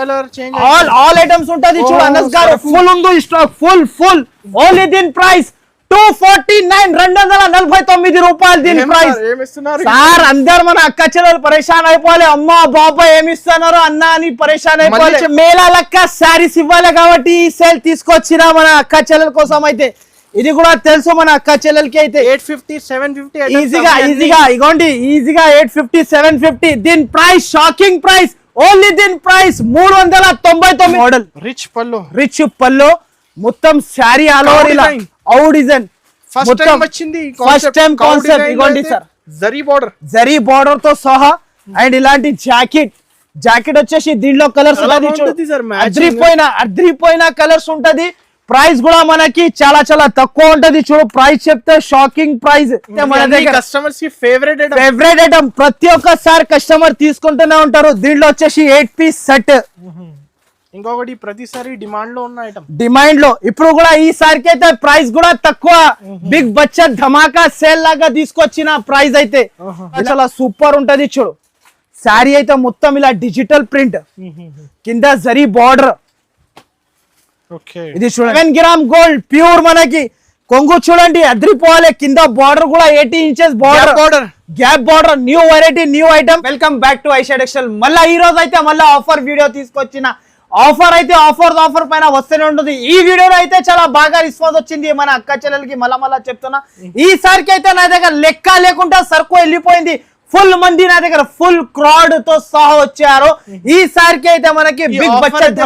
Colour change all items ఉంటది చూడు అనస్ గారు ఫుల్ ఉంది స్టాక్ ఫుల్ ఓన్లీ దీని ప్రైస్ 249 రూపాయలు దీని ప్రైస్ సార్ అందరు మన అక్క చెల్లెలు పరేషాన్ అయిపోవాలి అమ్మా బాబా ఏమి ఇస్తున్నారు అన్న అని పరేషాన్ అయిపోవాలి మేళా లెక్క శారీస్ ఇవ్వాలి కాబట్టి ఈ సేల్ తీసుకొచ్చిన మన అక్క చెల్లెల కోసం అయితే ఇది కూడా తెలుసు మన అక్క చెల్లెలకి అయితే 850 750 ఈజీగా ఇగోండి ఈజీగా 850 750 దీని ప్రైస్ షాకింగ్ ప్రైస్ ఓన్లీ దీని ప్రైస్ 399 మోడల్ రిచ్ పల్లో మొత్తం శారీ ఆల్ ఓవర్ ఇలా ఔ డిజైన్ ఫస్ట్ టైం వచ్చింది ఫస్ట్ టైం కాన్సెప్ట్ ఇగోండి సార్ జరీ బోర్డర్ తో సహా అండ్ ఇలాంటి జాకెట్ వచ్చేసి దీంట్లో కలర్స్ అద్రిపోయిన కలర్స్ ఉంటది ప్రైస్ కూడా మనకి చాలా చాలా తక్కువ ఉంటది చూడు ప్రైస్ చెప్తే షాకింగ్ ప్రైస్ మన దగ్గర కస్టమర్స్ కి ఫేవరెట్ ఐటమ్ ప్రతి ఒక్కసారి కస్టమర్ తీసుకుంటూనే ఉంటారు దీంట్లో వచ్చేసి 8 పీస్ సెట్ ఇంకొకటి ప్రతిసారి డిమాండ్ లో ఇప్పుడు కూడా ఈసారికి అయితే ప్రైస్ కూడా తక్కువ బిగ్ బడ్జెట్ ధమాకా సేల్ లాగా తీసుకొచ్చిన ప్రైస్ అయితే చాలా సూపర్ ఉంటది చూడు శారీ అయితే మొత్తం ఇలా డిజిటల్ ప్రింట్ కింద జరీ బార్డర్ ఇది చూడండి 7 గ్రామ్ గోల్డ్ ప్యూర్ మనకి కొంగు చూడండి అద్రిపోవాలి కింద బార్డర్ కూడా 80 inches gap border new variety new item welcome back to Aisha textile మళ్ళీ ఈ రోజు అయితే మళ్ళీ ఆఫర్ వీడియో తీసుకొచ్చిన ఆఫర్ పైన వస్తూనే ఉంటుంది ఈ వీడియోలో అయితే చాలా బాగా రెస్పాన్స్ వచ్చింది మన అక్క చెల్లెలకి మళ్ళా చెప్తున్నా ఈసారికి అయితే నా దగ్గర లెక్క లేకుండా సరుకు వెళ్ళిపోయింది ఫుల్ మంది నా దగ్గర ఫుల్ క్రౌడ్ తో సహా వచ్చారు ఈసారికి అయితే మనకి బిగ్ బడ్జెట్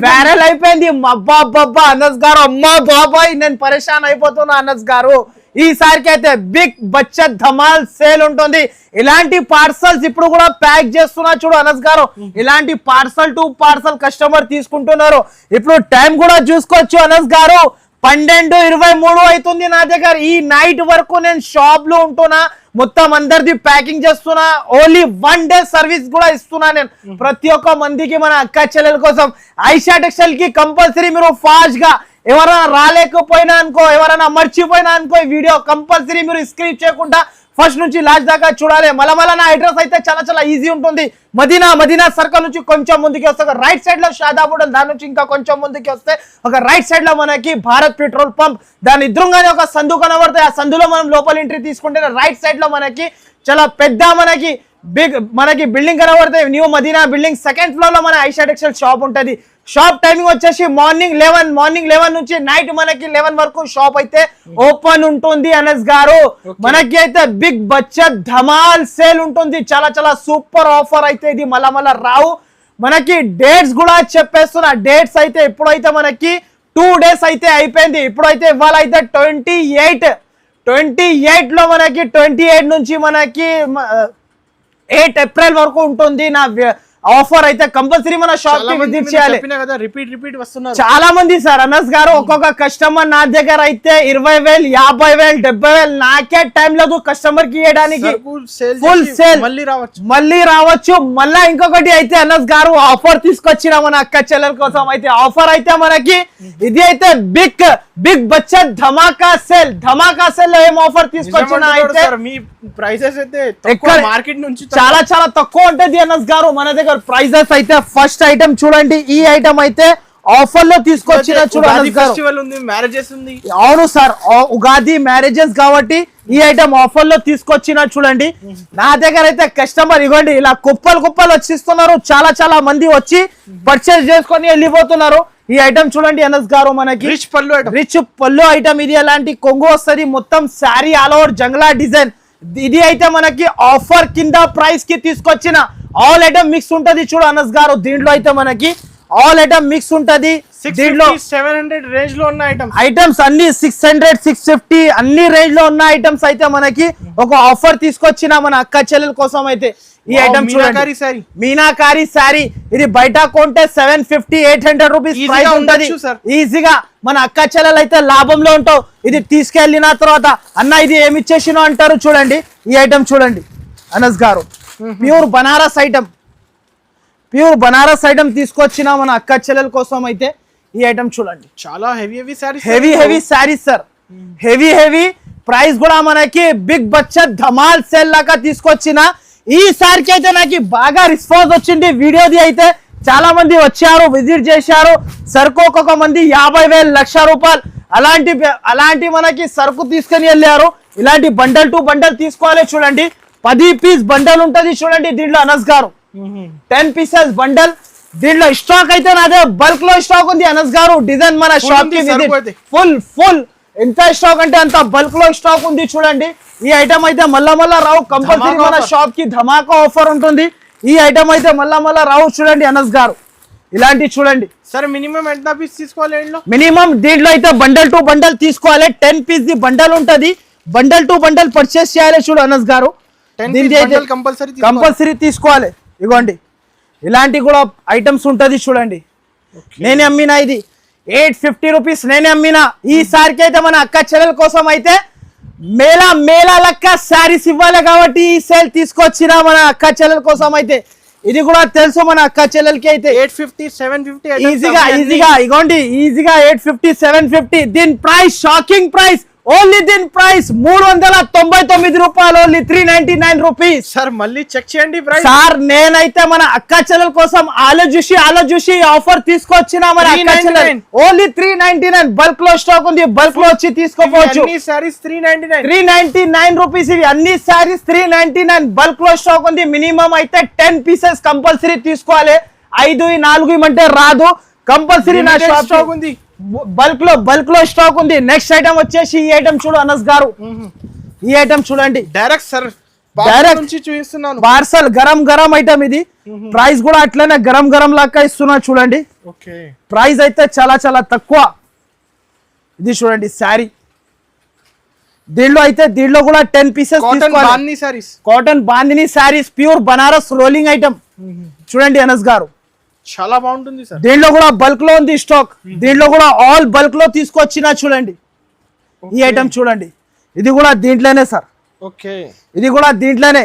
వైరల్ అయిపోయింది అబ్బా అనస్ గారు అమ్మా బాబాయ్ నేను పరేషాన్ అయిపోతున్నా అనస్ గారు ఈసారికి అయితే బిగ్ బడ్జెట్ ధమాల్ సేల్ ఉంటుంది ఇలాంటి పార్సల్స్ ఇప్పుడు కూడా ప్యాక్ చేస్తున్నా చూడు అనస్ గారు ఇలాంటి పార్సల్ టు పార్సల్ కస్టమర్ తీసుకుంటున్నారు ఇప్పుడు టైం కూడా చూసుకోవచ్చు అనస్ గారు 12:23 అవుతుంది నా దగ్గర ఈ నైట్ వరకు నేను షాప్ లో ఉంటున్నా మొత్తం అందరిది ప్యాకింగ్ చేస్తున్నా ఓన్లీ 1 డే సర్వీస్ కూడా ఇస్తున్నా నేను ప్రతి ఒక్క మందికి మన అక్క చెల్లెల కోసం ఐషా టెక్స్టైల్ కి కంపల్సరీ మీరు ఫాస్ట్ గా ఎవరైనా రాలేకపోయినా అనుకో ఎవరైనా మర్చిపోయినా అనుకో ఈ వీడియో కంపల్సరీ మీరు స్క్రీన్ చేయకుండా ఫస్ట్ నుంచి లాస్ట్ దాకా చూడాలి మళ్ళా నా అడ్రస్ అయితే చాలా ఈజీ ఉంటుంది మదీనా సర్కిల్ నుంచి కొంచెం ముందుకి వస్తే రైట్ సైడ్ లో షాదాబ్ హోటల్ దాని నుంచి ఇంకా కొంచెం ముందుకి వస్తే ఒక రైట్ సైడ్ లో మనకి భారత్ పెట్రోల్ పంప్ దాని ఎదురుగానే ఒక సందు కనబడుతుంది ఆ సందులో మనం లోపల ఎంట్రీ తీసుకుంటే రైట్ సైడ్ లో మనకి చాలా పెద్ద మనకి బిల్డింగ్ కనబడుతుంది New Madina building second floor లో మన ఐషా టెక్స్టైల్ షాప్ ఉంటది షాప్ టైమింగ్ వచ్చేసి మార్నింగ్ 11 నుంచి నైట్ మనకి 11 వరకు షాప్ అయితే ఓపెన్ ఉంటుంది అనస్ గారు మనకి అయితే బిగ్ బడ్జెట్ ధమాల్ సేల్ ఉంటుంది చాలా సూపర్ ఆఫర్ అయితే ఇది మళ్ళా రావు మనకి డేట్స్ కూడా చెప్పేస్తున్నా డేట్స్ అయితే ఇప్పుడైతే మనకి 2 డేస్ అయితే అయిపోయింది ఇప్పుడైతే ఇవాళ అయితే 28 లో మనకి 28 నుంచి మనకి 8 ఏప్రిల్ వరకు ఉంటుంది నా ఆఫర్ అయితే కంపల్సరీ మన షాప్ కి విజిట్ చేయాలి రిపీట్ వస్తున్నారు చాలా మంది సార్ అనస్ గారు ఒక్కొక్క కస్టమర్ నా దగ్గర అయితే 20,000 50,000 70,000 నాకే టైం లేదు కస్టమర్ కి ఇవ్వడానికి ఫుల్ సేల్ మళ్ళీ రావచ్చు మళ్ళా ఇంకొకటి అయితే అనస్ గారు ఆఫర్ తీసుకొచ్చిన మన అక్క చెల్లెల కోసం అయితే ఆఫర్ అయితే మనకి ఇది అయితే బిగ్ బడ్జెట్ ధమాకా సేల్ లో ఏం ఆఫర్ తీసుకొచ్చిన అయితే మీ ప్రైసెస్ అయితే మార్కెట్ నుంచి చాలా తక్కువ ఉంటది అనస్ గారు మన దగ్గర ప్రైజెస్ అయితే ఫస్ట్ ఐటమ్ చూడండి ఈ ఐటమ్ అయితే ఆఫర్ లో తీసుకొచ్చిన చూడండి ఫెస్టివల్ ఉంది మ్యారేజెస్ ఉంది అవును సార్ ఉగాది మ్యారేజెస్ కాబట్టి ఈ ఐటమ్ ఆఫర్ లో తీసుకొచ్చిన చూడండి నా దగ్గర అయితే కస్టమర్ ఇవ్వండి ఇలా కుప్పలు వచ్చిస్తున్నారు చాలా మంది వచ్చి పర్చేస్ చేసుకొని వెళ్ళిపోతున్నారు ఈ ఐటమ్ చూడండి అనస్ గారు మనకి రిచ్ పళ్ళు ఐటమ్ ఇది అలాంటి కొంగు వస్తుంది మొత్తం శారీ ఆల్ ఓవర్ జంగ్లా డిజైన్ ఇది అయితే మనకి ఆఫర్ కింద ప్రైస్ కి తీసుకొచ్చిన ఆల్ ఐటమ్ మిక్స్ ఉంటది చూడు అనస్ గారు దీంట్లో అయితే మనకి ఆల్ ఐటమ్ మిక్స్ ఉంటది దీంట్లో 700 రేంజ్ లో ఉన్న ఐటమ్స్ అన్ని 600 650 అన్ని రేంజ్ లో ఉన్న ఐటమ్స్ అయితే మనకి ఒక ఆఫర్ తీసుకొచ్చిన మన అక్క చెల్లెల కోసం అయితే ఈ ఐటమ్ చూడండి మీనాకారి శారీ ఇది బయట కొంటే 750 800 రూపీస్ ప్రైస్ ఉంటది ఈజీగా మన అక్క చెల్లెలు అయితే లాభంలో ఉంటావు ఇది తీసుకెళ్లిన తర్వాత అన్న ఇది ఏమి ఇచ్చేసినో అంటారు చూడండి ఈ ఐటమ్ చూడండి అనస్ గారు ప్యూర్ బనారస్ ఐటమ్ తీసుకొచ్చిన మన అక్క చెల్లెల కోసం అయితే ఈ ఐటమ్ చూడండి చాలా heavy saris sir heavy price కూడా మనకి బిగ్ బడ్జెట్ ధమాల్ సేల్ లాగా తీసుకొచ్చిన ఈసారికి అయితే నాకు బాగా రెస్పాన్స్ వచ్చింది వీడియోది అయితే చాలా మంది వచ్చారు, విజిట్ చేశారు. సరుకు ఒక్కొక్క మంది 50,000 లక్ష రూపాయలు అలాంటి మనకి సరుకు తీసుకొని వెళ్ళారు. ఇలాంటి బండల్ టు బండల్ తీసుకోవాలి. చూడండి 10 పీస్ బండల్ ఉంటది చూడండి దీంట్లో అనస్ గారు. 10 పీసెస్ బండల్. దీంట్లో స్టాక్ అయితే నాదే బల్క్ లో స్టాక్ ఉంది అనస్ గారు. డిజైన్ మన షాప్ కి ఫుల్ ఎంత స్టాక్ అంటే అంత బల్క్ లో స్టాక్ ఉంది చూడండి. ఈ ఐటమ్ అయితే మళ్ళా రావు. కంపల్సరీ మన షాప్ కి ధమాకా ఆఫర్ ఉంటుంది. ఈ ఐటమ్ అయితే మళ్ళా రావు చూడండి అనస్ గారు. ఇలాంటి చూడండి సార్. మినిమం ఎంత పీస్ తీసుకోవాలి? మినిమం దీంట్లో అయితే బండల్ టు బండల్ తీసుకోవాలి. 10 పీస్ ది బండల్ ఉంటది. బండల్ టు బండల్ పర్చేస్ చేయాలి చూడు అనస్ గారు. కంపల్సరీ తీసుకోవాలి. ఇగోండి ఇలాంటి కూడా ఐటమ్స్ ఉంటది చూడండి. నేనే అమ్మినా ఇది 850 రూపీస్ నేనే అమ్మినా. ఈసారికి అయితే మన అక్క చెల్లెల కోసం అయితే మేళా లెక్క శారీస్ ఇవ్వాలి కాబట్టి ఈ సేల్ తీసుకొచ్చిన మన అక్క చెల్లెల కోసం అయితే. ఇది కూడా తెలుసు మన అక్క చెల్లెలకి అయితే 850 750 ఈజీగా ఇగోండి ఈజీగా 850 750. దీని ప్రైస్ షాకింగ్ ప్రైస్. ఓన్లీ దీని ప్రైస్ 399 రూపాయలు. Only 399 rupees. సార్ మళ్ళీ చెక్ చేయండి ప్రైస్. సార్ నేనైతే మన అక్క చెల్లెల కోసం ఆలోచించి ఆఫర్ తీసుకొచ్చిన మన అక్క చెల్లెలు. ఓన్లీ 399 బల్క్ లో స్టాక్ ఉంది. బల్క్ లో వచ్చి తీసుకోవచ్చు. అన్ని సారీస్ 399 రూపీస్. ఇవి అన్ని సారీస్ 399 బల్క్ లో స్టాక్ ఉంది. మినిమం అయితే 10 పీసెస్ కంపల్సరీ తీసుకోవాలి. 5 4 ఇమంటే రాదు. కంపల్సరీ నా షాప్ స్టాక్ ఉంది. బల్క్ లో స్టాక్ ఉంది. నెక్స్ట్ ఐటమ్ వచ్చేసి ఈ ఐటమ్ చూడు అనస్ గారు. ఈ ఐటమ్ చూడండి డైరెక్ట్ సార్ నుంచి చూపిస్తున్నాను. పార్సల్ గరం ఐటమ్ ఇది. ప్రైస్ కూడా అట్లనే గరం లాగా ఇస్తున్నా చూడండి. ప్రైస్ అయితే చాలా తక్కువ. ఇది చూడండి శారీ. దీంట్లో కూడా 10 pieces cotton bandhani saris. Pure Banaras rolling item చూడండి అనస్ గారు. చాలా బాగుంటుంది సార్. దీంట్లో కూడా బల్క్ లో ఉంది స్టాక్. దీంట్లో కూడా ఆల్ బల్క్ లో తీసుకొచ్చినా చూడండి. ఈ ఐటమ్ చూడండి. ఇది కూడా దీంట్లోనే సార్. ఇది కూడా దీంట్లోనే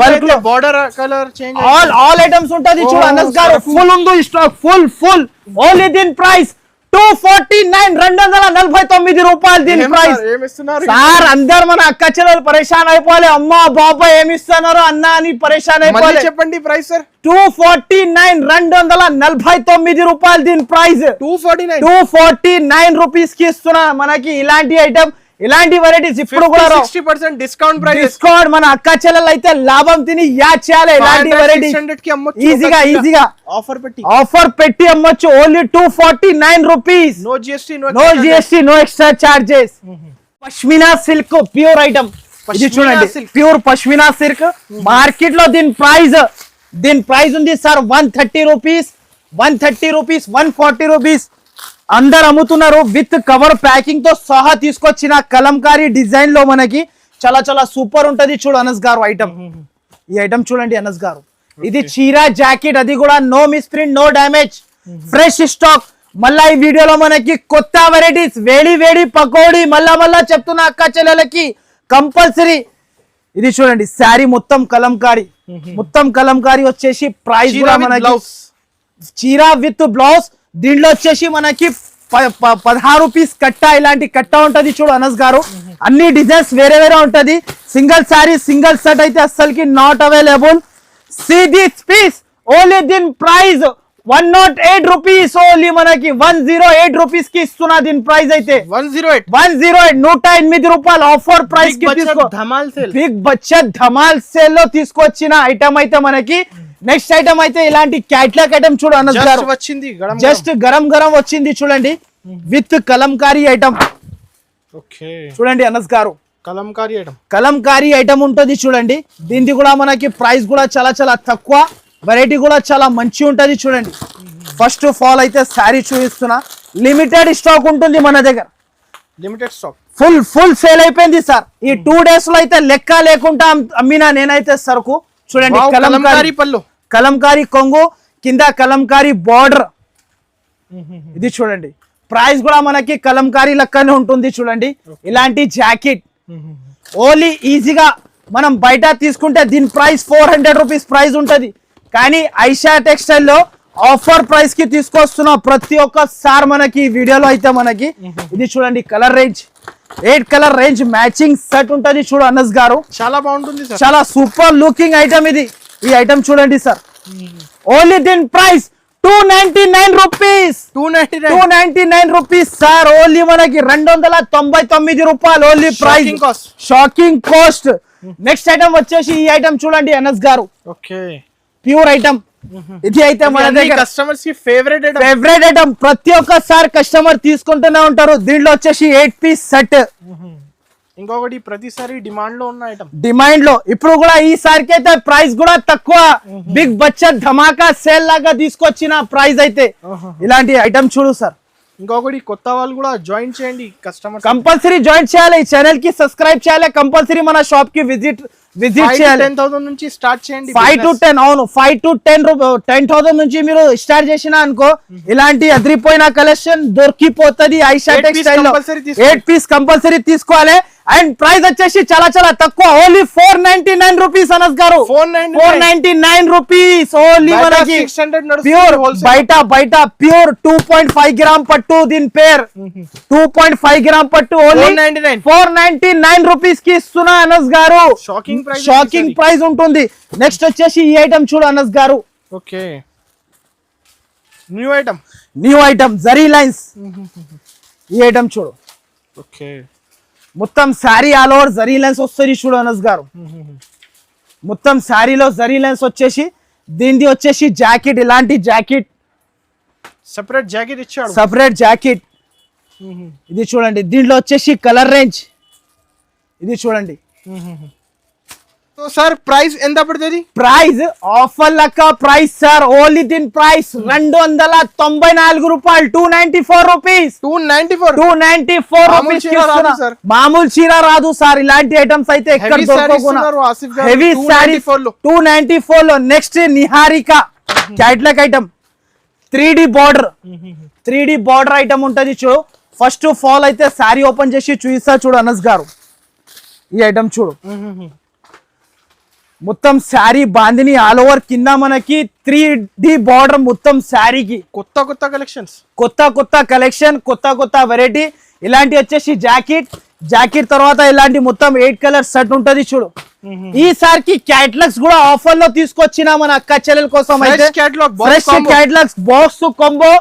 బల్క్ లో border colour change all items ఉంటది చూడు అనస్ గారు. ఫుల్ ఉంది స్టాక్. ఫుల్ ఓన్లీ దీని ప్రైస్ 249 249 రూపాయలు దీని ప్రైస్. సార్ అందరు మన అక్క చెల్లెలు పరేషాన్ అయిపోవాలి. అమ్మా బాబా ఏమి ఇస్తున్నారు అన్న అని పరేషాన్ అయిపోవాలి. చెప్పండి ప్రైస్ సార్. 249 249 రూపాయలు దీని ప్రైస్. 249 రూపీస్ కి ఇస్తున్నా మనకి ఇలాంటి ఐటమ్. ఇలాంటి వెరైటీస్ ఇప్పుడు కూడా 60% డిస్కౌంట్. మన అక్క చెల్లెలు అయితే లాభం తిని యాడ్ చేయాలి. ఇలాంటి వెరైటీస్ ఈజీగా ఆఫర్ పెట్టి అమ్మొచ్చు. Only 249 rupees. No GST no extra charges. Pashmina silk pure item. ఇది చూడండి ప్యూర్ పష్మినా సిల్క్. మార్కెట్ లో దీని ప్రైస్ ఉంది సార్ 130 రూపీస్ 140 రూపీస్. అందరు అమ్ముతున్నారు. విత్ కవర్ ప్యాకింగ్ తో సహా తీసుకొచ్చిన కలంకారీ డిజైన్ లో మనకి చాలా సూపర్ ఉంటది చూడు అనస్ గారు ఐటమ్. ఈ ఐటమ్ చూడండి అనస్ గారు. ఇది చీరా జాకెట్. అది కూడా no misprint no damage. Fresh stock. మళ్ళా ఈ వీడియోలో మనకి కొత్త వెరైటీస్ వేడి పకోడీ మళ్ళా చెప్తున్నా అక్క చెల్లెలకి కంపల్సరీ. ఇది చూడండి శారీ మొత్తం కలంకారీ వచ్చేసి ప్రైస్ కూడా మనకి చీరా విత్ బ్లౌజ్. దీంట్లో వచ్చేసి మనకి 16 రూపీస్ కట్ట. ఇలాంటి కట్ట ఉంటది చూడు అనస్ గారు. అన్ని డిజైన్స్ వేరే ఉంటది. సింగిల్ సారీ సింగిల్ సెట్ అయితే అస్సలకి not available. See this piece. Only దీని ప్రైస్ 108 రూపీస్. ఓన్లీ మనకి 108 రూపీస్ కి ఇస్తున్నా. దీని ప్రైస్ అయితే 108 108 రూపాయలు ఆఫర్ ప్రైస్ కి తీసుకో. బిగ్ బడ్జెట్ ధమాల్ సేల్ లో తీసుకొచ్చిన ఐటమ్ అయితే మనకి. నెక్స్ట్ ఐటమ్ అయితే ఇలాంటి క్యాట్లాగ్ ఐటమ్ చూడు అనస్ గారు. జస్ట్ గరం వచ్చింది చూడండి. విత్ కలంకారీ ఐటమ్ చూడండి అనస్ గారు. కలంకారీ ఐటమ్ ఉంటది చూడండి. దీనికి కూడా మనకి ప్రైస్ కూడా చాలా తక్కువ. వెరైటీ కూడా చాలా మంచి ఉంటది చూడండి. ఫస్ట్ ఆఫ్ ఆల్ అయితే శారీ చూపిస్తున్నా. లిమిటెడ్ స్టాక్ ఉంటుంది మన దగ్గర. ఫుల్ సేల్ అయిపోయింది సార్. ఈ 2 days లో అయితే లెక్క లేకుండా అమ్మినా నేనైతే సరుకు చూడండి. కలంకారీ కొంగు కింద కలంకారీ బార్డర్. ఇది చూడండి. ప్రైస్ కూడా మనకి కలంకారీ లెక్కనే ఉంటుంది చూడండి. ఇలాంటి జాకెట్ ఓన్లీ ఈజీగా మనం బయట తీసుకుంటే దీని ప్రైస్ 400 రూపీస్ ప్రైస్ ఉంటది. కానీ ఐషా టెక్స్టైల్ లో ఆఫర్ ప్రైస్ కి తీసుకొస్తున్నా ప్రతి ఒక్కసారి మనకి ఈ వీడియోలో అయితే మనకి. ఇది చూడండి colour range 8 colour range matching set ఉంటది చూడు అనస్ గారు. చాలా బాగుంటుంది. చాలా సూపర్ లుకింగ్ ఐటమ్ ఇది. ఈ ఐటమ్ చూడండి సార్. ఓన్లీ దీని price 299 rupees 299 rupees sir. Only మనకి 299 రూపాయలు only price. Shocking cost. Next item వచ్చేసి ఈ ఐటమ్ చూడండి అనస్ గారు. Okay, pure item. ఇది అయితే మన దగ్గర కస్టమర్స్ కి ఫేవరెట్ ఐటమ్. ప్రతి ఒక్కసారి కస్టమర్ తీసుకుంటూనే ఉంటారు. దీంట్లో వచ్చేసి 8 పీస్ సెట్. ఇంకొకటి ప్రతిసారి డిమాండ్ లో ఉన్న ఐటమ్. డిమాండ్ లో ఇప్పుడు కూడా ఈసారికి అయితే ప్రైస్ కూడా తక్కువ. బిగ్ బడ్జెట్ ధమాకా సేల్ లాగా తీసుకొచ్చిన ప్రైస్ అయితే ఇలాంటి ఐటమ్ చూడు సార్. ఇంకొకటి కొత్త వాళ్ళు కూడా జాయిన్ చేయండి. కస్టమర్ కంపల్సరీ జాయిన్ చేయాలి. ఈ ఛానల్ కి సబ్స్క్రైబ్ చేయాలి. కంపల్సరీ మన షాప్ కి విజిట్ చేయాలి. 10,000 నుంచి స్టార్ట్ చేయండి. 5 to 10 అవును 5 to 10,000 నుంచి మీరు స్టార్ట్ చేసిన అనుకో ఇలాంటి అదిరిపోయిన కలెక్షన్ దొరికిపోతుంది. ఐషా టెక్స్టైల్ లో 8 పీస్ కంపల్సరీ తీసుకోవాలి. అండ్ ప్రైస్ వచ్చేసి చాలా చాలా తక్కువ. ఓన్లీ 499 రూపీస్ అనస్ గారు. 499 రూపీస్ ఓన్లీ మనకి. ప్యూర్ బయట ప్యూర్ 2.5 గ్రామ్ పట్టు. దీని పేరు 2.5 గ్రామ్ పట్టు. ఓన్లీ 499 రూపీస్ కి ఇస్తున్నా అనస్ గారు. షాకింగ్ ప్రైస్ ఉంటుంది. నెక్స్ట్ వచ్చేసి ఈ ఐటమ్ చూడు అనస్ గారు. Okay, new item zari lines. ఈ ఐటమ్ చూడు. ఓకే, మొత్తం sari all over zari lines వస్తుంది చూడు అనస్ గారు. మొత్తం శారీలో జరీ లైన్స్ వచ్చేసి దీనిది వచ్చేసి జాకెట్. ఇలాంటి జాకెట్ సెపరేట్ జాకెట్ ఇచ్చాడు. Separate jacket. ఇది చూడండి. దీంట్లో వచ్చేసి కలర్ రేంజ్ ఇది చూడండి. సో సార్ ప్రైస్ ఎంత పడుతుంది? ప్రైస్ ఆఫర్ లెక్క ప్రైస్ సార్. ఓన్లీ దీని ప్రైస్ 294 రూపాయలు. 294 రూపీస్. 294 రూపీస్. మామూలు చీర రాదు సార్. ఇలాంటి ఐటమ్స్ అయితే ఎక్కడ దొరకకుండా. హెవీ సారీ 294 లో. Next Niharika catalogue item 3D border. 3D border item ఉంటది చూడు. ఫస్ట్ ఆఫ్ ఆల్ అయితే సారీ ఓపెన్ చేసి చూపిస్తా చూడు అనస్ గారు. ఈ ఐటమ్ చూడు. మొత్తం శారీ బాందిని ఆల్ ఓవర్ కింద మనకి 3D బార్డర్ మొత్తం శారీకి. కొత్త కలెక్షన్స్, కొత్త కలెక్షన్, కొత్త వెరైటీ. ఇలాంటి వచ్చేసి జాకెట్ తర్వాత ఇలాంటి మొత్తం 8 కలర్ సెట్ ఉంటది చూడు. ఈసారికి క్యాటలాగ్స్ కూడా ఆఫర్ లో తీసుకొచ్చిన మన అక్క చెల్లెల కోసం అయితే fresh catalogues box combo.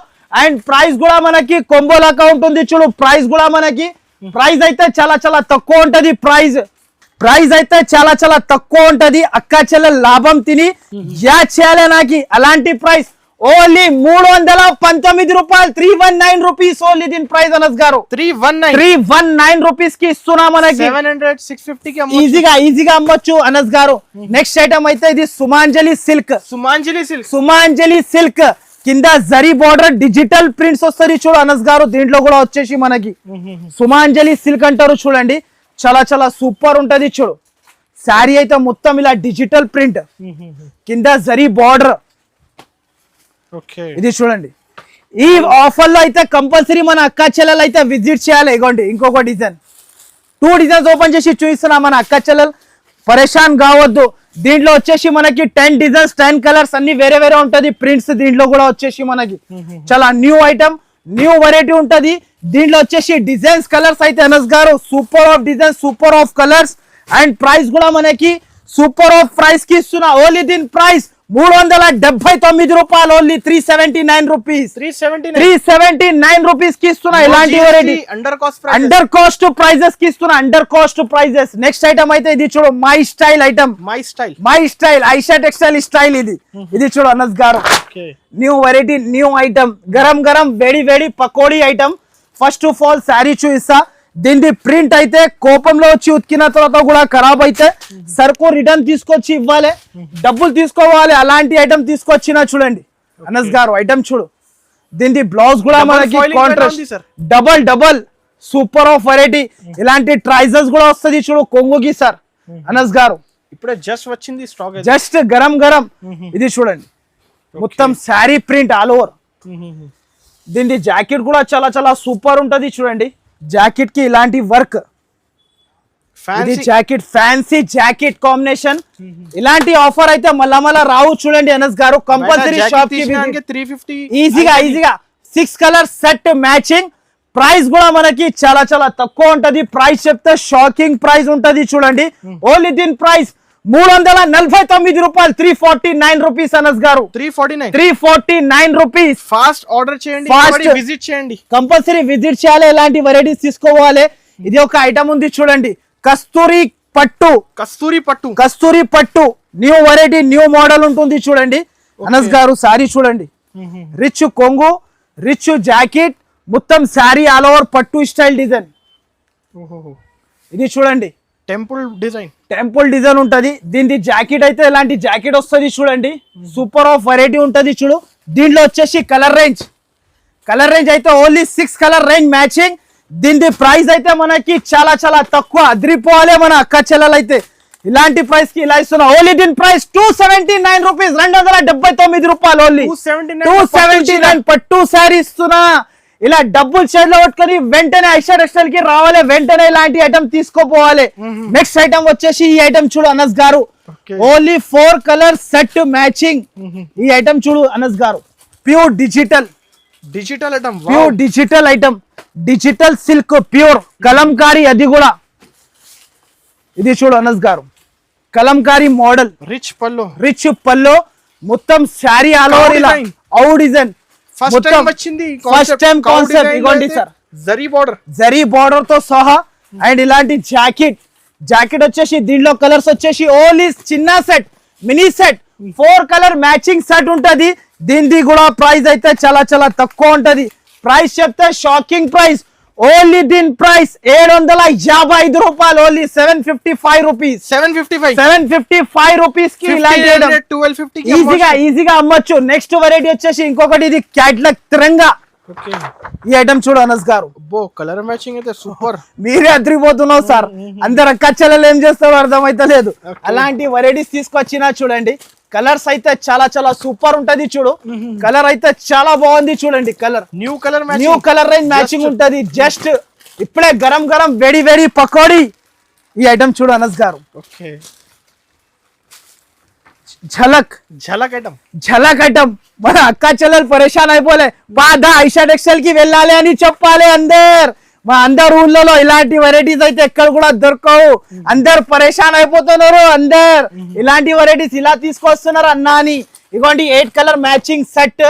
And price కూడా మనకి కాంబో లాగా ఉంటుంది చూడు. ప్రైస్ కూడా మనకి ప్రైస్ అయితే చాలా చాలా తక్కువ ఉంటది. ప్రైస్ అయితే చాలా చాలా తక్కువ ఉంటది. అక్క చెల్లెల లాభం తిని యాడ్ చేయాలి నాకు. అలాంటి ప్రైస్ ఓన్లీ 319 రూపాయలు. 319 రూపీస్ ఓన్లీ దీని ప్రైస్ అనస్ గారు. 319 రూపీస్ కి ఇస్తున్నా మనకి. 700-650 కి ఈజీగా అమ్మొచ్చు అనస్ గారు. నెక్స్ట్ ఐటమ్ అయితే ఇది సుమాంజలి సిల్క్. కింద జరీ బార్డర్ డిజిటల్ ప్రింట్స్ వస్తుంది చూడు అనస్ గారు. దీంట్లో కూడా వచ్చేసి మనకి సుమాంజలి సిల్క్ అంటారు చూడండి. చాలా చాలా సూపర్ ఉంటది చూడు. శారీ అయితే మొత్తం ఇలా డిజిటల్ ప్రింట్, కింద జరీ బార్డర్. ఇది చూడండి. ఈ ఆఫర్ లో అయితే కంపల్సరీ మన అక్క చెల్లెలు అయితే విజిట్ చేయాలి. ఇగోండి ఇంకొక డిజైన్. 2 డిజైన్స్ ఓపెన్ చేసి చూపిస్తున్నా. మన అక్క చెల్లెలు పరేషాన్ కావద్దు. దీంట్లో వచ్చేసి మనకి 10 డిజైన్స్ 10 కలర్స్ అన్ని వేరే ఉంటది. ప్రింట్స్ దీంట్లో కూడా వచ్చేసి మనకి చాలా న్యూ ఐటమ్, న్యూ వెరైటీ ఉంటది. దీంట్లో వచ్చేసి డిజైన్స్ కలర్స్ అయితే అనస్ గారు super of design, super of colours. And price కూడా మనకి సూపర్ ఆఫ్ ప్రైస్ కి ఇస్తున్నా. ఓన్లీ దీని ప్రైస్ 379 రూపాయలు. Only 379 rupees. 379 రూపీస్ కి ఇస్తున్నా. ఇలాంటి వెరైటీ అండర్ కాస్ట్ ప్రైజెస్ కి ఇస్తున్నా. Under cost prices. Next item అయితే ఇది చూడు. My style item. My style Aisha textile style. ఇది చూడు Anas garu. New variety, new item. గరం వేడి pakodi item. First of all sari చూపిస్తా. దీని ప్రింట్ అయితే కోపంలో వచ్చి ఉతికిన తర్వాత కూడా ఖరాబ్ అయితే సరుకు రిటర్న్ తీసుకొచ్చి ఇవ్వాలి, డబ్బులు తీసుకోవాలి. అలాంటి ఐటమ్ తీసుకొచ్చినా చూడండి అనస్ గారు. ఐటమ్ చూడు. దీని బ్లౌజ్ కూడా మనకి contrast double super of variety. ఇలాంటి ట్రైజెస్ కూడా వస్తుంది చూడు కొంగుకి సార్ అనస్ గారు. ఇప్పుడే జస్ట్ వచ్చింది స్టాక్. జస్ట్ గరం. ఇది చూడండి. మొత్తం శారీ ప్రింట్ ఆల్ ఓవర్. దీని జాకెట్ కూడా చాలా చాలా సూపర్ ఉంటది చూడండి. జాకెట్ కి ఇలాంటి work. Jacket fancy jacket combination. ఇలాంటి ఆఫర్ అయితే మళ్ళా రావు చూడండి అనస్ గారు. కంపల్సరీ షాప్ కి 350 ఈజీగా 6 కలర్ సెట్ మ్యాచింగ్. ప్రైస్ కూడా మనకి చాలా చాలా తక్కువ ఉంటది. ప్రైస్ చెప్తే షాకింగ్ ప్రైస్ ఉంటది చూడండి. ఓన్లీ దీని ప్రైస్ రూపాయలు, 349 రూపీస్ అనస్ గారు, 349 రూపీస్. ఫాస్ట్ ఆర్డర్ చేయండి, Fast. విజిట్ చేయండి, కంపల్సరీ విజిట్ చేయాలి, ఎలాంటి వెరైటీస్ తీసుకోవాలి. ఇది ఒక ఐటమ్ ఉంది చూడండి, కస్తూరి పట్టు న్యూ వెరైటీ, న్యూ మోడల్ ఉంటుంది చూడండి అనస్ గారు. సారీ చూడండి, రిచ్ కొంగు, రిచ్ జాకెట్, మొత్తం శారీ ఆల్ ఓవర్ పట్టు స్టైల్ డిజైన్. ఇది చూడండి, టెంపుల్ డిజైన్ ఉంటది. దీని జాకెట్ అయితే ఎలాంటి జాకెట్ వస్తుంది చూడండి, సూపర్ ఆఫ్ వెరైటీ ఉంటది చూడు. దీంట్లో వచ్చేసి కలర్ రేంజ్ అయితే ఓన్లీ 6 కలర్ రేంజ్ మ్యాచింగ్. దీని ప్రైస్ అయితే మనకి చాలా చాలా తక్కువ, అదిరిపోవాలి మన అక్క చెల్లెలు అయితే. ఇలాంటి ప్రైస్ కి ఇలా ఇస్తున్నా. ఓన్లీ దీని ప్రైస్ 279 రూపీస్, 279 రూపాయలు ఓన్లీ. 279 పట్టు శారీ ఇస్తున్నా. ఇలా డబ్బులు చేతిలో పట్టుకొని వెంటనే ఐషా టెక్స్టైల్ కి రావాలి, వెంటనే ఇలాంటి ఐటమ్ తీసుకోపోవాలి. నెక్స్ట్ ఐటమ్ వచ్చేసి ఈ ఐటమ్ చూడు అనస్ గారు, ఓన్లీ 4 కలర్ సెట్ మ్యాచింగ్. ఈ ఐటమ్ చూడు అనస్ గారు, pure digital item, digital silk pure Kalamkari. అది కూడా ఇది చూడు అనస్ గారు, కలంకారీ మోడల్, రిచ్ పల్లో, మొత్తం శారీ ఆల్ ఓవర్ ఇలా ఔ డిజైన్. ఫస్ట్ టైం కాన్సెప్ట్ ఇగోండి సార్, జరీ బార్డర్ తో సహా. అండ్ ఇలాంటి జాకెట్ వచ్చేసి దీంట్లో కలర్స్ వచ్చేసి ఓన్లీ చిన్న set, mini set, 4 colour matching set ఉంటది. దీనిది కూడా ప్రైస్ అయితే చాలా చాలా తక్కువ ఉంటది. ప్రైస్ చెప్తే షాకింగ్ ప్రైస్, ఓన్లీ దీని ప్రైస్ 755 రూపాయలు, ఓన్లీ 755 రూపీస్ కి ఈజీగా అమ్మొచ్చు. నెక్స్ట్ వెరైటీ వచ్చేసి ఇంకొకటి, ఇది క్యాట్లాగ్ తిరంగా. ఈ ఐటమ్ చూడు అనస్ గారు, కలర్ మ్యాచింగ్ అయితే సూపర్. మీరే అదిరిపోతున్నావు సార్, అందరు అక్క చెల్లెలు ఏం చేస్తారో అర్థమైతే లేదు. అలాంటి వెరైటీస్ తీసుకొచ్చినా చూడండి, కలర్స్ అయితే చాలా చాలా సూపర్ ఉంటది చూడు. కలర్ అయితే చాలా బాగుంది చూడండి, colour new colour range matching ఉంటది. జస్ట్ ఇప్పుడే గరం వేడి పకోడీ. ఈ ఐటమ్ చూడు అనస్ గారు, ఝలక్ ఐటమ్. మన అక్క చెల్లెలు పరేషాన్ అయిపోలే, బాధ ఐషా టెక్స్టైల్ కి వెళ్ళాలి అని చెప్పాలి అందరు ఊళ్ళలో. ఇలాంటి వెరైటీస్ అయితే ఎక్కడ కూడా దొరకవు, అందరు పరేషాన్ అయిపోతున్నారు. ఇలాంటి వెరైటీస్ ఇలా తీసుకొస్తున్నారు అన్నా అని. ఇగోండి 8 colour matching set,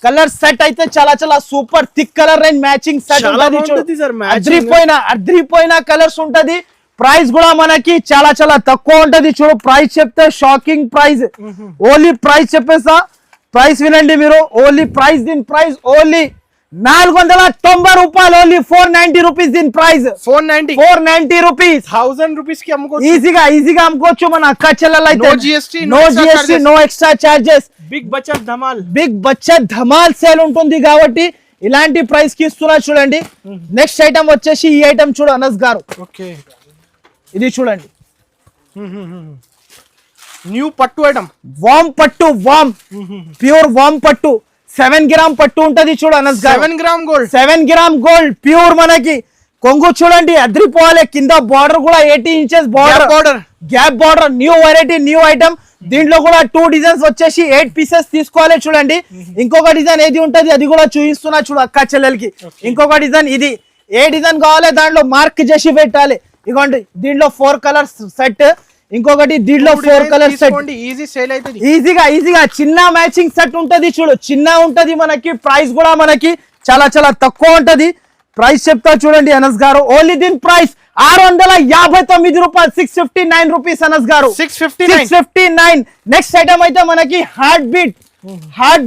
colour set అయితే చాలా చాలా super thick colour range matching set అద్రిపోయిన కలర్స్ ఉంటది. ప్రైస్ కూడా మనకి చాలా చాలా తక్కువ ఉంటది చూడు. ప్రైస్ చెప్తే షాకింగ్ ప్రైస్, ఓన్లీ ప్రైస్ చెప్పేసా, ప్రైస్ వినండి మీరు. ఓన్లీ ప్రైస్, దీని ప్రైస్ ఓన్లీ 490 రూపాయలు, ఓన్లీ 490 రూపీస్. దీని ప్రైస్ 490 రూపీస్. 1000 రూపీస్ కి అమ్ముకోవచ్చు, ఈజీగా అమ్ముకోవచ్చు మన అక్క చెల్లెలు అయితే. No GST, no extra charges. Big Bachat Dhamaal sale ఉంటుంది కాబట్టి ఇలాంటి ప్రైస్ కి ఇస్తున్నా చూడండి. నెక్స్ట్ ఐటమ్ వచ్చేసి ఈ ఐటమ్ చూడు అనస్ గారు, ఇది చూడండి, న్యూ పట్టు ఐటమ్, వామ్ ప్యూర్ వామ్ పట్టు. 7 గ్రామ్ పట్టు ఉంటది చూడు అనస్ గారు, 7 గ్రామ్ గోల్డ్ ప్యూర్. మనకి కొంగు చూడండి అద్రిపోవాలి, కింద బార్డర్ కూడా 80 inches border, gap border. New variety, new item. దీంట్లో కూడా 2 డిజైన్స్ వచ్చేసి 8 పీసెస్ తీసుకోవాలి చూడండి. ఇంకొక డిజైన్ ఏది ఉంటది అది కూడా చూపిస్తున్నా చూడు అక్క చెల్లెలకి. ఇంకొక డిజైన్, ఇది ఏ డిజైన్ కావాలి దాంట్లో మార్క్ చేసి పెట్టాలి. ఇగోండి దీంట్లో 4 కలర్స్ సెట్, ఇంకొకటి దీంట్లో 4 కలర్ సెట్. ఈజీగా చిన్న మ్యాచింగ్ సెట్ ఉంటది చూడు, చిన్న ఉంటది మనకి. ప్రైస్ కూడా మనకి చాలా చాలా తక్కువ ఉంటది. ప్రైస్ చెప్తా చూడండి అనస్ గారు, ఓన్లీ దీని ప్రైస్ 659 రూపాయలు, 659 రూపీస్ అనస్ గారు, 659. నెక్స్ట్ ఐటమ్ అయితే మనకి హార్ట్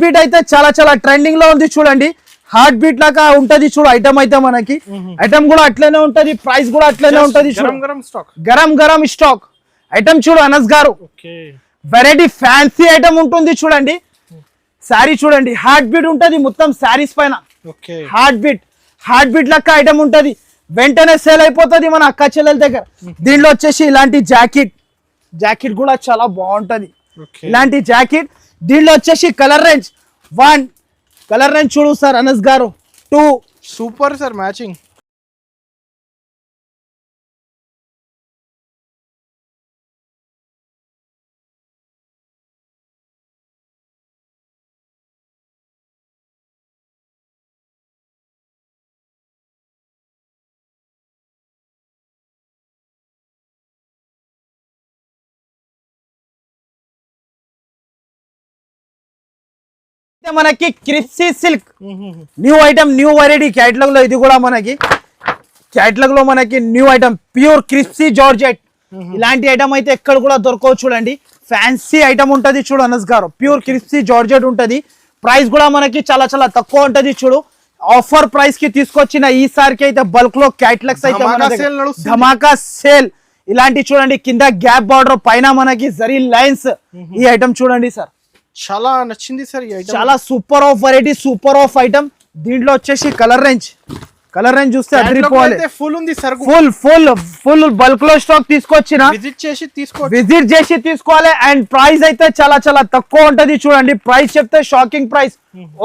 బీట్ అయితే చాలా చాలా ట్రెండింగ్ లో ఉంది చూడండి. హార్ట్ బీట్ లాగా ఉంటది చూడు ఐటమ్ అయితే మనకి. ఐటమ్ కూడా అట్లనే ఉంటది, ప్రైస్ కూడా అట్లనే ఉంటది. గరం స్టాక్ ఐటమ్ చూడు అనస్ గారు, వెరైటీ ఫ్యాన్సీ ఐటమ్ ఉంటుంది చూడండి. శారీ చూడండి, హార్ట్ బీట్ ఉంటది మొత్తం శారీస్ పైన. హార్ట్ బీట్ లెక్క ఐటమ్ ఉంటది, వెంటనే సేల్ అయిపోతుంది మన అక్క చెల్లెల దగ్గర. దీంట్లో వచ్చేసి ఇలాంటి జాకెట్ కూడా చాలా బాగుంటది. ఇలాంటి జాకెట్ దీంట్లో వచ్చేసి కలర్ రేంజ్ 1, కలర్ రేంజ్ చూడు sir Anas garu 2. Super sir matching. మనకి crispy silk new item, new variety catalogue లో. ఇది కూడా మనకి క్యాటలాగ్ లో మనకి new item, pure crispy georgette. ఇలాంటి ఐటమ్ అయితే ఎక్కడ కూడా దొరకవు చూడండి. ఫ్యాన్సీ ఐటమ్ ఉంటది చూడు అనస్ గారు, ప్యూర్ క్రిప్సీ జార్జెట్ ఉంటది. ప్రైస్ కూడా మనకి చాలా చాలా తక్కువ ఉంటది చూడు. ఆఫర్ ప్రైస్ కి తీసుకొచ్చిన ఈసారికి అయితే బల్క్ లో క్యాటలాగ్స్ అయితే ధమాకా సేల్. ఇలాంటి చూడండి, కింద గ్యాప్ బార్డర్, పైన మనకి జరీ లైన్స్. ఈ ఐటమ్ చూడండి సార్, చాలా నచ్చింది సార్. చాలా super of variety, super of item. దీంట్లో వచ్చేసి కలర్ రేంజ్ చూస్తే అదిరిపోవాలి. ఫుల్ ఉంది సార్, ఫుల్ బల్క్ లో స్టాక్ తీసుకొచ్చిన, విజిట్ చేసి తీసుకోవాలి. అండ్ ప్రైస్ అయితే చాలా చాలా తక్కువ ఉంటది చూడండి. ప్రైస్ చెప్తే షాకింగ్ ప్రైస్.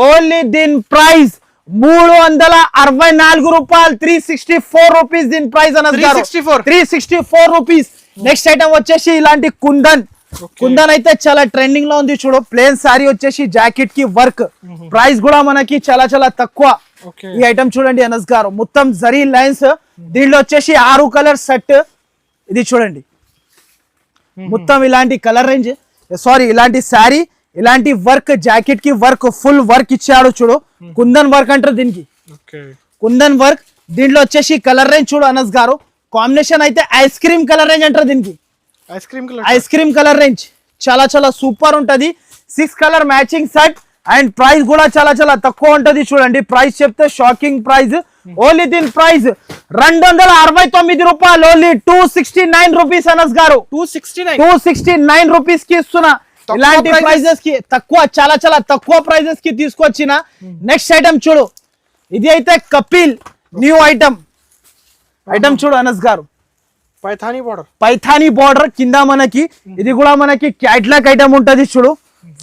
ఓన్లీ దీని ప్రైస్ 364 రూపాయలు, 364 రూపీస్ దీని ప్రైస్ అన్నది, 364 రూపీస్. నెక్స్ట్ ఐటమ్ వచ్చేసి ఇలాంటి కుందన్ అయితే చాలా ట్రెండింగ్ లో ఉంది చూడు. ప్లేన్ సారీ వచ్చేసి జాకెట్ కి వర్క్. ప్రైస్ కూడా మనకి చాలా చాలా తక్కువ. ఈ ఐటమ్ చూడండి అనస్ గారు, మొత్తం జరీ లైన్స్. దీంట్లో వచ్చేసి 6 కలర్ సెట్. ఇది చూడండి, మొత్తం ఇలాంటి కలర్ రేంజ్, సారీ ఇలాంటి శారీ, ఇలాంటి వర్క్, జాకెట్ కి వర్క్, ఫుల్ వర్క్ ఇచ్చాడు చూడు. కుందన్ వర్క్ అంటారు దీనికి, కుందన్ వర్క్. దీంట్లో వచ్చేసి కలర్ రేంజ్ చూడు అనస్ గారు, కాంబినేషన్ అయితే ఐస్ క్రీమ్ కలర్ రేంజ్ అంటారు దీనికి. ఐస్ క్రీమ్ కలర్ రేంజ్ చాలా చాలా సూపర్ ఉంటది. 6 colour matching set. And price కూడా చాలా చాలా తక్కువ ఉంటది చూడండి. ప్రైస్ చెప్తే షాకింగ్ ప్రైస్. ఓన్లీ దీని ప్రైస్ 269 రూపాయలు, ఓన్లీ 269 రూపీస్ అనస్ గారు. 269 రూపీస్ కి ఇస్తున్నా. ఇలాంటి ప్రైజెస్ కి తక్కువ, చాలా చాలా తక్కువ ప్రైజెస్ కి తీసుకొచ్చిన. నెక్స్ట్ ఐటమ్ చూడు, ఇది అయితే కపిల్ న్యూ ఐటమ్ చూడు అనస్ గారు. పైథానీ బార్డర్ కింద మనకి, ఇది కూడా మనకి క్యాట్లాగ్ ఐటమ్ ఉంటది చూడు.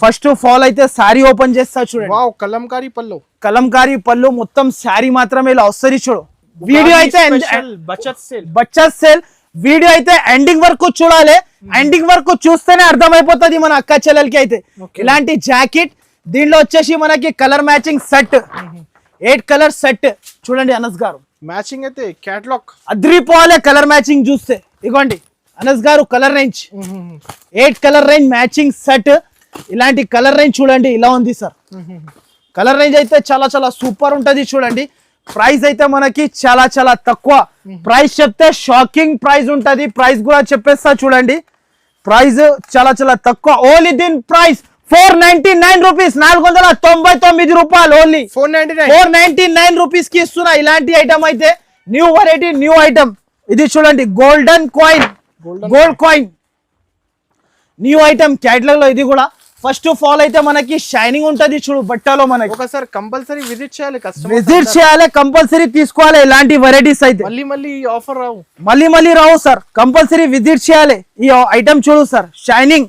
ఫస్ట్ ఆఫ్ ఆల్ అయితే శారీ ఓపెన్ చేస్తా చూడండి. కలంకారీ పళ్ళు, మొత్తం శారీ మాత్రమే ఇలా వస్తుంది చూడు. వీడియో అయితే బచత్ సేల్. వీడియో అయితే ఎండింగ్ వరకు చూడాలి. ఎండింగ్ వరకు చూస్తేనే అర్థమైపోతుంది మన అక్క చెల్లెలకి అయితే. ఇలాంటి జాకెట్, దీంట్లో వచ్చేసి మనకి colour matching set, 8 colour set చూడండి అనస్ గారు. మ్యాచింగ్ అయితే క్యాటలాగ్ అద్రిపోలే. కలర్ మ్యాచింగ్ చూస్తే ఇగోండి అనస్ గారు, colour range 8 colour range matching set. ఇలాంటి కలర్ రేంజ్ చూడండి ఇలా ఉంది సార్. కలర్ రేంజ్ అయితే చాలా చాలా సూపర్ ఉంటది చూడండి. ప్రైస్ అయితే మనకి చాలా చాలా తక్కువ. ప్రైస్ చెప్తే షాకింగ్ ప్రైస్ ఉంటది. ప్రైస్ కూడా చెప్పేస్తా చూడండి. ప్రైస్ చాలా చాలా తక్కువ. ఓన్లీ దీని ప్రైస్ 499 రూపీస్, 499 రూపాయలు. ఓన్లీ 499 రూపీస్ కి ఇస్తున్నా. ఇలాంటి ఐటమ్ అయితే న్యూ వెరైటీ, న్యూ ఐటమ్. ఇది చూడండి, gold coin new item catalogue లో. ఇది కూడా ఫస్ట్ ఆఫ్ ఆల్ అయితే మనకి షైనింగ్ ఉంటది చూడు బట్టలో. మనకి ఒకసారి కంపల్సరీ విజిట్ చేయాలి, కంపల్సరీ తీసుకోవాలి. ఇలాంటి వెరైటీస్ అయితే మళ్ళీ ఆఫర్ రావు, మళ్ళీ రావు సార్. కంపల్సరీ విజిట్ చేయాలి. ఈ ఐటమ్ చూడు sir, shining,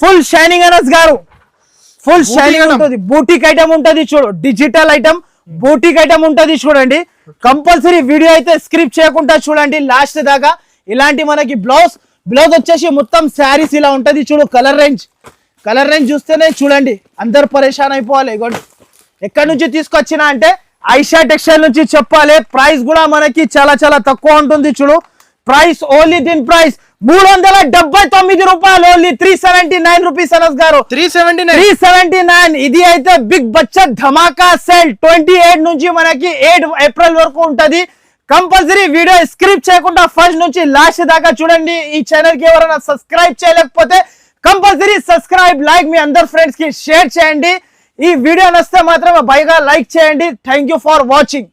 full shining Anas గారు, ఫుల్ షైనింగ్ ఉంటుంది. బూటిక్ ఐటమ్ ఉంటది చూడు, డిజిటల్ ఐటమ్, బూటిక్ ఐటమ్ ఉంటది చూడండి. కంపల్సరీ వీడియో అయితే స్క్రిప్ట్ చేయకుండా చూడండి లాస్ట్ దాకా. ఇలాంటి మనకి బ్లౌజ్ వచ్చేసి మొత్తం శారీస్ ఇలా ఉంటది చూడు. కలర్ రేంజ్ చూస్తేనే చూడండి అందరు పరేషాన్ అయిపోవాలి. ఇగోండి, ఎక్కడి నుంచి తీసుకొచ్చినా అంటే ఐషా టెక్స్టైల్ నుంచి చెప్పాలి. ప్రైస్ కూడా మనకి చాలా చాలా తక్కువ ఉంటుంది చూడు. ప్రైస్ ఓన్లీ దీని ప్రైస్ 379 రూపాయలు, ఓన్లీ 379 రూపీస్ అనస్ గారు. 379. ఇది అయితే బిగ్ బడ్జెట్ ధమాకా సేల్. 28 నుంచి మనకి 8 ఏప్రిల్ వరకు ఉంటది. కంపల్సరీ వీడియో స్క్రిప్ట్ చేయకుండా ఫస్ట్ నుంచి లాస్ట్ దాకా చూడండి. ఈ ఛానల్ కి ఎవరైనా సబ్స్క్రైబ్ చేయలేకపోతే కంపల్సరీ సబ్స్క్రైబ్, లైక్, మీ అందరు ఫ్రెండ్స్ కి షేర్ చేయండి. ఈ వీడియో నచ్చితే మాత్రం బైగా లైక్ చేయండి. Thank you for watching.